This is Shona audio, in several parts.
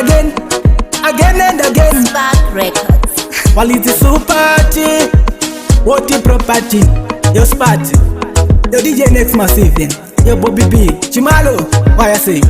again and again. Spark Records. While it's a super what the property, your spot, your DJ Next Massive, your Bobby B, Chimalo, why I say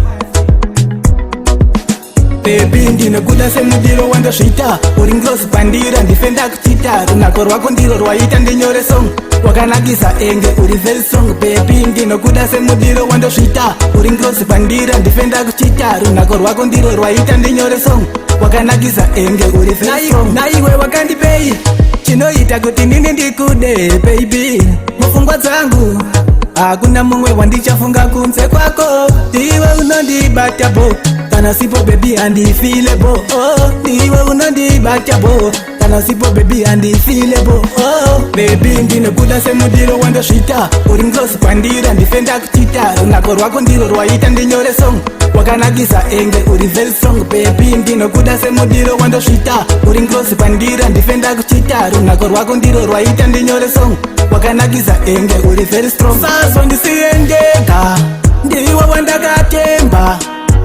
baby ndino kuda semudiro wandosvita uri nglosi pandira ndifenda kuchita runako rwako ndiro rwaita ndinyore song wakanakisa enge uri very strong baby ndino kuda semudiro wandosvita uri nglosi pandira ndifenda kuchita runako rwako ndiro rwaita ndinyore song wakanakisa enge uri very strong naiwe wakandipei chinoita kuti nini ndikude baby mupfungwa dzangu hakuna mumwe wandichafunga kunze kwako ndiwe unondibata bo kana sipo baby handifile bo ndiwe unondibata bo kana sipo baby handifile bo baby ndinokuda semudiro wandosvita uri nglosi pandira ndifenda kuchita runako rwako ndiro rwaita ndinyore song wakanakisa enge uri very strong baby ndinokuda semudiro wandosvita uri nglosi pandira ndifenda kuchita runako rwako ndiro rwaita ndinyore song wakanakisa enge uri very strong sazo ndisiendeka ndiwe wandakatemba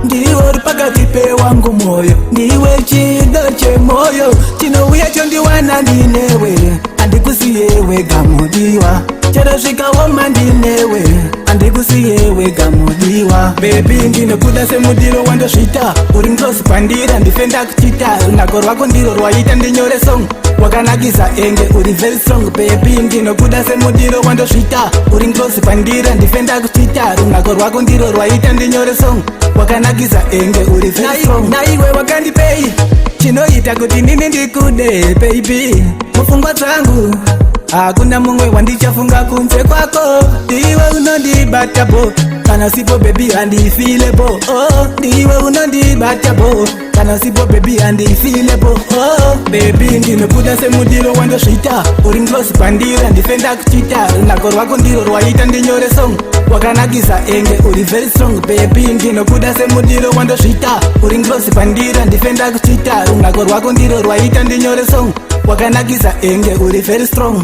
ndiwe uri pakati pewangu moyo ndiwe chido chemoyo chinouya chondiwana ndinewe handikusiyewe gamudiwa cherosvikaoma ndinewe handikusiyewe gamudiwa bebi ndinokuda semudiro wandosvita uri nglosi pandira ndifenda kuchita runako rwako ndiro rwaita ndinyore song wakanakisa enge uri very strong baby ndinokuda semudiro wandosvita uri nglosi pandira ndifenda kuchita runako rwako ndiro rwaita ndinyore song wakanakisa enge uri very strong naiwe wakandipei chinoita kuti nini ndikude baby mupfungwa dzangu hakuna mumwe wandichafunga kunze kwako ndiwe unondibata bo kana sipo baby handifile bo ndiwe unondibata bo kana sipo baby handifile bo baby ndinokuda semudiro wandosvita uri nglosi pandira ndifenda kuchita runako rwako ndiro rwaita ndinyore song wakanakisa enge uri very strong baby ndinokuda semudiro wandosvita uri nglosi pandira ndifenda kuchita runako rwako ndiro rwaita ndinyore song wakanakisa enge uri very strong